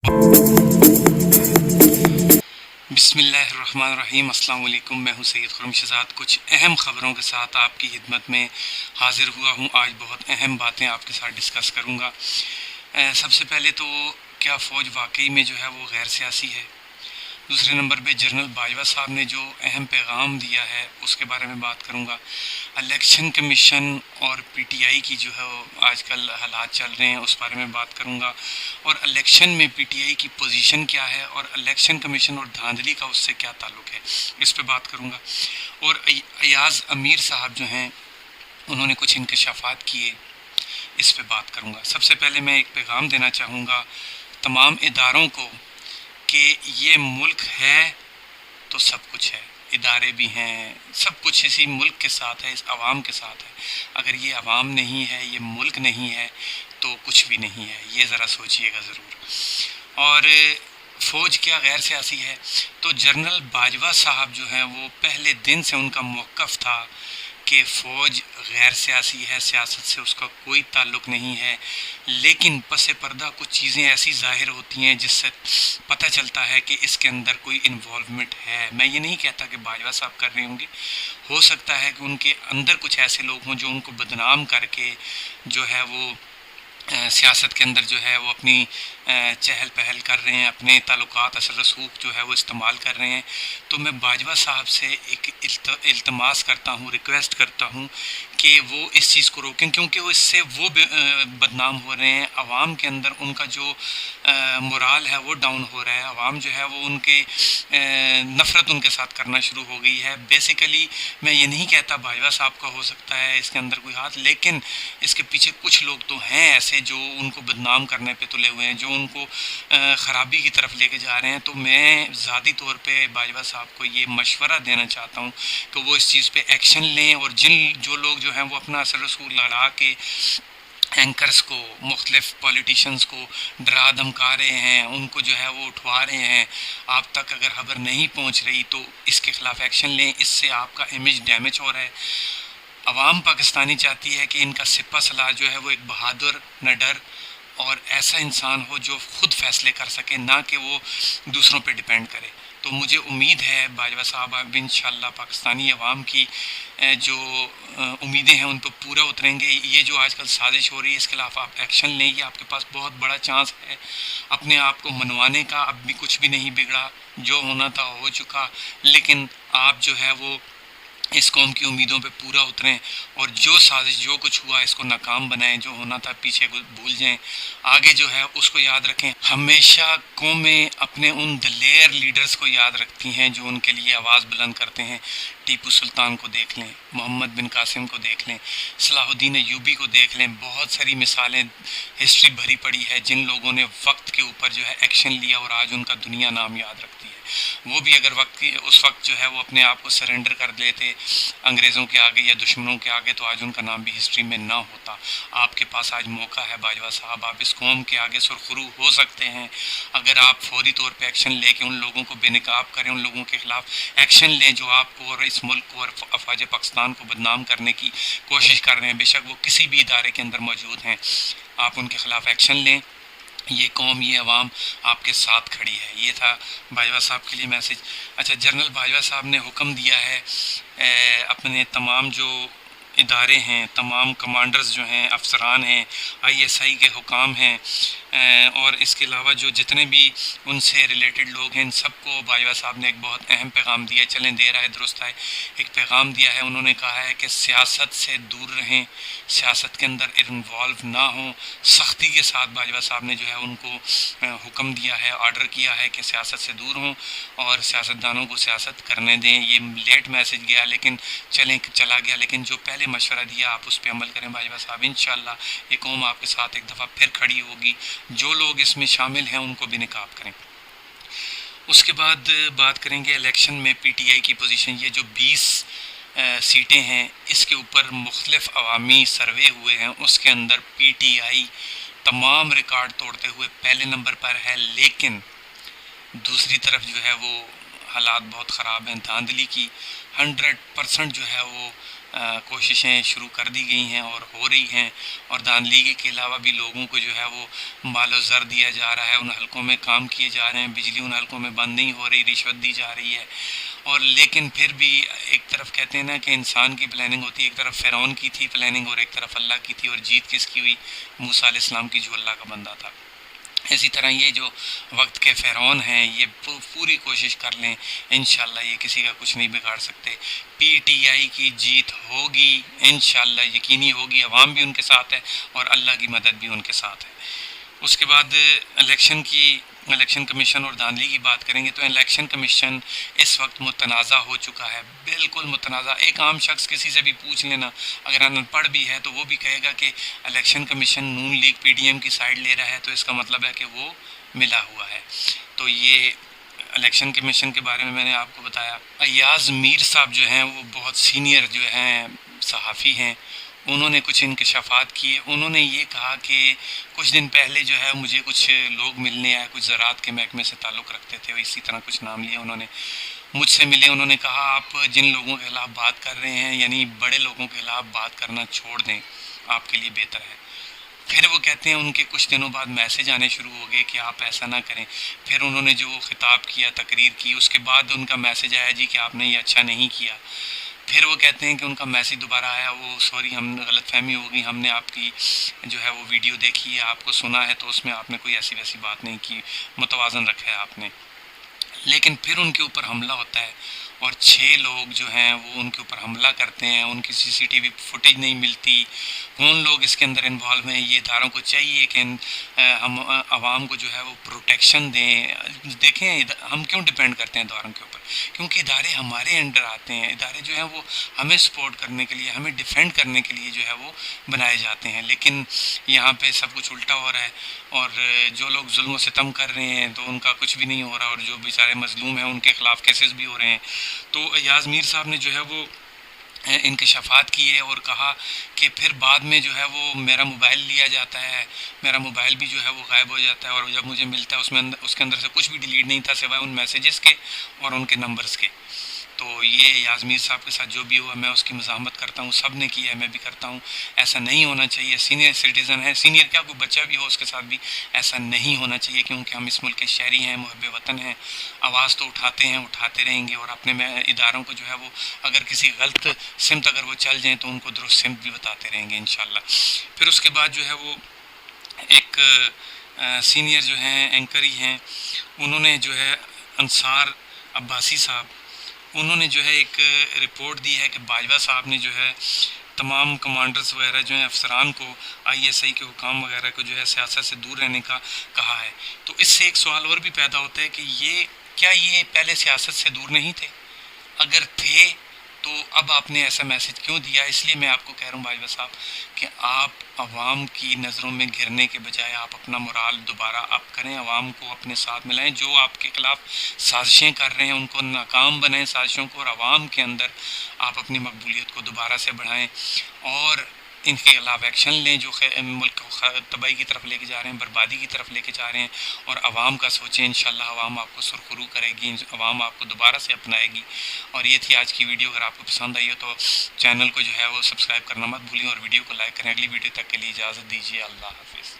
بسم اللہ الرحمن الرحیم۔ السلام علیکم، میں ہوں سید خرم شہزاد۔ کچھ اہم خبروں کے ساتھ آپ کی خدمت میں حاضر ہوا ہوں۔ آج بہت اہم باتیں آپ کے ساتھ ڈسکس کروں گا۔ سب سے پہلے تو کیا فوج واقعی میں جو ہے وہ غیر سیاسی ہے؟ دوسرے نمبر پہ جنرل باجوہ صاحب نے جو اہم پیغام دیا ہے اس کے بارے میں بات کروں گا۔ الیکشن کمیشن اور پی ٹی آئی کی جو ہے وہ آج کل حالات چل رہے ہیں اس بارے میں بات کروں گا، اور الیکشن میں پی ٹی آئی کی پوزیشن کیا ہے اور الیکشن کمیشن اور دھاندلی کا اس سے کیا تعلق ہے، اس پہ بات کروں گا۔ اور ایاز امیر صاحب جو ہیں انہوں نے کچھ انکشافات کیے، اس پہ بات کروں گا۔ سب سے پہلے میں ایک پیغام دینا چاہوں گا تمام اداروں کو کہ یہ ملک ہے تو سب کچھ ہے، ادارے بھی ہیں، سب کچھ اسی ملک کے ساتھ ہے، اس عوام کے ساتھ ہے۔ اگر یہ عوام نہیں ہے، یہ ملک نہیں ہے تو کچھ بھی نہیں ہے، یہ ذرا سوچئے گا ضرور۔ اور فوج کیا غیر سیاسی ہے؟ تو جنرل باجوہ صاحب جو ہیں وہ پہلے دن سے ان کا موقف تھا کہ فوج غیر سیاسی ہے، سیاست سے اس کا کوئی تعلق نہیں ہے، لیکن پس پردہ کچھ چیزیں ایسی ظاہر ہوتی ہیں جس سے پتہ چلتا ہے کہ اس کے اندر کوئی انوالومنٹ ہے۔ میں یہ نہیں کہتا کہ باجوہ صاحب کر رہے ہوں گے، ہو سکتا ہے کہ ان کے اندر کچھ ایسے لوگ ہوں جو ان کو بدنام کر کے جو ہے وہ سیاست کے اندر جو ہے وہ اپنی چہل پہل کر رہے ہیں، اپنے تعلقات اثر رسوخ جو ہے وہ استعمال کر رہے ہیں۔ تو میں باجوہ صاحب سے ایک التماس کرتا ہوں، ریکویسٹ کرتا ہوں کہ وہ اس چیز کو روکیں، کیونکہ وہ اس سے وہ بدنام ہو رہے ہیں۔ عوام کے اندر ان کا جو مورال ہے وہ ڈاؤن ہو رہا ہے، عوام جو ہے وہ ان کے نفرت ان کے ساتھ کرنا شروع ہو گئی ہے۔ بیسیکلی میں یہ نہیں کہتا باجوہ صاحب کا ہو سکتا ہے اس کے اندر کوئی ہاتھ، لیکن اس کے پیچھے کچھ لوگ تو ہیں ایسے جو ان کو بدنام کرنے پہ تلے ہوئے ہیں، جو ان کو خرابی کی طرف لے کے جا رہے ہیں۔ تو میں ذاتی طور پہ باجوہ صاحب کو یہ مشورہ دینا چاہتا ہوں کہ وہ اس چیز پہ ایکشن لیں، اور جو لوگ جو ہیں وہ اپنا اثر رسول لڑا کے اینکرز کو، مختلف پولیٹیشنز کو ڈرا دھمکا رہے ہیں، ان کو جو ہے وہ اٹھوا رہے ہیں، آپ تک اگر خبر نہیں پہنچ رہی تو اس کے خلاف ایکشن لیں۔ اس سے آپ کا امیج ڈیمیج ہو رہا ہے۔ عوام پاکستانی چاہتی ہے کہ ان کا سپہ سالار جو ہے وہ ایک بہادر، نڈر اور ایسا انسان ہو جو خود فیصلے کر سکے، نہ کہ وہ دوسروں پہ ڈیپینڈ کرے۔ تو مجھے امید ہے باجوہ صاحب اب انشاءاللہ پاکستانی عوام کی جو امیدیں ہیں ان پہ پورا اتریں گے۔ یہ جو آج کل سازش ہو رہی ہے اس کے خلاف آپ ایکشن لیں، یہ آپ کے پاس بہت بڑا چانس ہے اپنے آپ کو منوانے کا۔ اب بھی کچھ بھی نہیں بگڑا، جو ہونا تھا ہو چکا، لیکن آپ جو ہے وہ اس قوم کی امیدوں پہ پورا اتریں، اور جو سازش جو کچھ ہوا اس کو ناکام بنائیں، جو ہونا تھا پیچھے بھول جائیں، آگے جو ہے اس کو یاد رکھیں۔ ہمیشہ قومیں اپنے ان دلیر لیڈرز کو یاد رکھتی ہیں جو ان کے لیے آواز بلند کرتے ہیں۔ ٹیپو سلطان کو دیکھ لیں، محمد بن قاسم کو دیکھ لیں، صلاح الدین ایوبی کو دیکھ لیں، بہت ساری مثالیں ہسٹری بھری پڑی ہے جن لوگوں نے وقت کے اوپر جو ہے ایکشن لیا اور آج ان کا دنیا نام یاد رکھتی ہے۔ وہ بھی اگر اس وقت جو ہے وہ اپنے آپ کو سرنڈر کر لیتے انگریزوں کے آگے یا دشمنوں کے آگے تو آج ان کا نام بھی ہسٹری میں نہ ہوتا۔ آپ کے پاس آج موقع ہے باجوہ صاحب، آپ اس قوم کے آگے سرخرو ہو سکتے ہیں اگر آپ فوری طور پہ ایکشن لے کے ان لوگوں کو بے نقاب کریں، ان لوگوں کے خلاف ایکشن لیں جو آپ کو اور اس ملک کو اور افواج پاکستان کو بدنام کرنے کی کوشش کر رہے ہیں، بے شک وہ کسی بھی ادارے کے اندر موجود ہیں، آپ ان کے خلاف ایکشن لیں۔ یہ قوم، یہ عوام آپ کے ساتھ کھڑی ہے۔ یہ تھا باجوہ صاحب کے لیے میسیج۔ اچھا، جنرل باجوہ صاحب نے حکم دیا ہے اپنے تمام جو ادارے ہیں، تمام کمانڈرز جو ہیں، افسران ہیں، آئی ایس آئی کے حکام ہیں، اور اس کے علاوہ جو جتنے بھی ان سے ریلیٹڈ لوگ ہیں، ان سب کو باجوہ صاحب نے ایک بہت اہم پیغام دیا ہے۔ چلیں دیر آئے درست آئے، ایک پیغام دیا ہے۔ انہوں نے کہا ہے کہ سیاست سے دور رہیں، سیاست کے اندر انوالو نہ ہوں۔ سختی کے ساتھ باجوہ صاحب نے جو ہے ان کو حکم دیا ہے، آرڈر کیا ہے کہ سیاست سے دور ہوں اور سیاستدانوں کو سیاست کرنے دیں۔ یہ لیٹ میسیج گیا لیکن چلا گیا، لیکن جو پہلے مشورہ دیا آپ اس پہ عمل کریں باجوہ صاحب، انشاءاللہ یہ قوم آپ کے ساتھ ایک دفعہ پھر کھڑی ہوگی۔ جو لوگ اس میں شامل ہیں ان کو بھی نقاب کریں۔ اس کے بعد بات کریں گے الیکشن میں پی ٹی آئی کی پوزیشن۔ یہ جو 20 سیٹیں ہیں اس کے اوپر مختلف عوامی سروے ہوئے ہیں، اس کے اندر پی ٹی آئی تمام ریکارڈ توڑتے ہوئے پہلے نمبر پر ہے، لیکن دوسری طرف جو ہے وہ حالات بہت خراب ہیں۔ دھاندلی کی 100% جو ہے وہ کوششیں شروع کر دی گئی ہیں اور ہو رہی ہیں، اور دھاندلی کے علاوہ بھی لوگوں کو جو ہے وہ مال و زر دیا جا رہا ہے، ان حلقوں میں کام کیے جا رہے ہیں، بجلی ان حلقوں میں بند نہیں ہو رہی، رشوت دی جا رہی ہے، اور لیکن پھر بھی ایک طرف کہتے ہیں نا کہ انسان کی پلاننگ ہوتی ہے، ایک طرف فرعون کی تھی پلاننگ اور ایک طرف اللہ کی تھی، اور جیت کس کی ہوئی؟ موسیٰ علیہ السلام کی، جو اللہ کا بندہ تھا۔ اسی طرح یہ جو وقت کے فرعون ہیں یہ پوری کوشش کر لیں، انشاءاللہ یہ کسی کا کچھ نہیں بگاڑ سکتے۔ پی ٹی آئی کی جیت ہوگی انشاءاللہ، یقینی ہوگی، عوام بھی ان کے ساتھ ہے اور اللہ کی مدد بھی ان کے ساتھ ہے۔ اس کے بعد الیکشن کمیشن اور دھاندلی کی بات کریں گے تو الیکشن کمیشن اس وقت متنازع ہو چکا ہے، بالکل متنازع۔ ایک عام شخص کسی سے بھی پوچھ لینا، اگر ان پڑھ بھی ہے تو وہ بھی کہے گا کہ الیکشن کمیشن نون لیگ پی ڈی ایم کی سائڈ لے رہا ہے، تو اس کا مطلب ہے کہ وہ ملا ہوا ہے۔ تو یہ الیکشن کمیشن کے بارے میں میں نے آپ کو بتایا۔ ایاز میر صاحب جو ہیں وہ بہت سینئر جو ہیں صحافی ہیں، انہوں نے کچھ انکشافات کیے۔ انہوں نے یہ کہا کہ کچھ دن پہلے جو ہے مجھے کچھ لوگ ملنے آئے، کچھ زراعت کے محکمے سے تعلق رکھتے تھے، اسی طرح کچھ نام لیا انہوں نے، مجھ سے ملے۔ انہوں نے کہا آپ جن لوگوں کے خلاف بات کر رہے ہیں، یعنی بڑے لوگوں کے خلاف بات کرنا چھوڑ دیں، آپ کے لیے بہتر ہے۔ پھر وہ کہتے ہیں ان کے کچھ دنوں بعد میسج آنے شروع ہو گئے کہ آپ ایسا نہ کریں۔ پھر انہوں نے جو خطاب کیا، تقریر کی، اس کے بعد ان کا میسج آیا جی کہ آپ نے یہ اچھا نہیں کیا۔ پھر وہ کہتے ہیں کہ ان کا میسج دوبارہ آیا، وہ سوری ہم غلط فہمی ہو گئی، ہم نے آپ کی جو ہے وہ ویڈیو دیکھی ہے، آپ کو سنا ہے، تو اس میں آپ نے کوئی ایسی ویسی بات نہیں کی، متوازن رکھا ہے آپ نے۔ لیکن پھر ان کے اوپر حملہ ہوتا ہے اور 6 لوگ جو ہیں وہ ان کے اوپر حملہ کرتے ہیں، ان کی سی سی ٹی وی فوٹیج نہیں ملتی، کون لوگ اس کے اندر انوالو ہیں۔ یہ اداروں کو چاہیے کہ ہم عوام کو جو ہے وہ پروٹیکشن دیں۔ دیکھیں ہم کیوں ڈیپینڈ کرتے ہیں اداروں کے اوپر؟ کیونکہ ادارے ہمارے انڈر آتے ہیں، ادارے جو ہیں وہ ہمیں سپورٹ کرنے کے لیے، ہمیں ڈیفینڈ کرنے کے لیے جو ہے وہ بنائے جاتے ہیں۔ لیکن یہاں پہ سب کچھ الٹا ہو رہا ہے، اور جو لوگ ظلم و ستم کر رہے ہیں تو ان کا کچھ بھی نہیں ہو رہا، اور جو بیچارے مظلوم ہیں ان کے خلاف کیسز بھی ہو رہے ہیں۔ تو ایاز میر صاحب نے جو ہے وہ انکشافات کیے اور کہا کہ پھر بعد میں جو ہے وہ میرا موبائل لیا جاتا ہے، میرا موبائل بھی جو ہے وہ غائب ہو جاتا ہے، اور جب مجھے ملتا ہے اس کے اندر سے کچھ بھی ڈیلیٹ نہیں تھا سوائے ان میسیجز کے اور ان کے نمبرز کے۔ تو یہ ایاز میر صاحب کے ساتھ جو بھی ہوا میں اس کی مزاحمت کرتا ہوں، سب نے کیا ہے، میں بھی کرتا ہوں، ایسا نہیں ہونا چاہیے۔ سینئر سٹیزن ہے، سینئر کیا کوئی بچہ بھی ہو اس کے ساتھ بھی ایسا نہیں ہونا چاہیے، کیونکہ ہم اس ملک کے شہری ہیں، محب وطن ہیں، آواز تو اٹھاتے ہیں، اٹھاتے رہیں گے، اور اپنے اداروں کو جو ہے وہ اگر کسی غلط سمت اگر وہ چل جائیں تو ان کو درست سمت بھی بتاتے رہیں گے انشاءاللہ۔ پھر اس کے بعد جو ہے وہ ایک سینئر جو ہیں اینکر ہی ہیں، انہوں نے جو ہے انصار عباسی صاحب، انہوں نے جو ہے ایک رپورٹ دی ہے کہ باجوہ صاحب نے جو ہے تمام کمانڈرز وغیرہ جو ہیں افسران کو، آئی ایس آئی کے حکام وغیرہ کو جو ہے سیاست سے دور رہنے کا کہا ہے۔ تو اس سے ایک سوال اور بھی پیدا ہوتا ہے کہ یہ پہلے سیاست سے دور نہیں تھے؟ اگر تھے تو اب آپ نے ایسا میسج کیوں دیا؟ اس لیے میں آپ کو کہہ رہا ہوں باجوہ صاحب کہ آپ عوام کی نظروں میں گرنے کے بجائے آپ اپنا مورال دوبارہ اپ کریں، عوام کو اپنے ساتھ ملائیں، جو آپ کے خلاف سازشیں کر رہے ہیں ان کو ناکام بنائیں سازشوں کو، اور عوام کے اندر آپ اپنی مقبولیت کو دوبارہ سے بڑھائیں اور ان کے خلاف ایکشن لیں جو ملک کو تباہی کی طرف لے کے جا رہے ہیں، بربادی کی طرف لے کے جا رہے ہیں، اور عوام کا سوچیں۔ انشاءاللہ عوام آپ کو سرخرو کرے گی، عوام آپ کو دوبارہ سے اپنائے گی۔ اور یہ تھی آج کی ویڈیو، اگر آپ کو پسند آئی ہو تو چینل کو جو ہے وہ سبسکرائب کرنا مت بھولیں، اور ویڈیو کو لائک کریں۔ اگلی ویڈیو تک کے لیے اجازت دیجیے، اللہ حافظ۔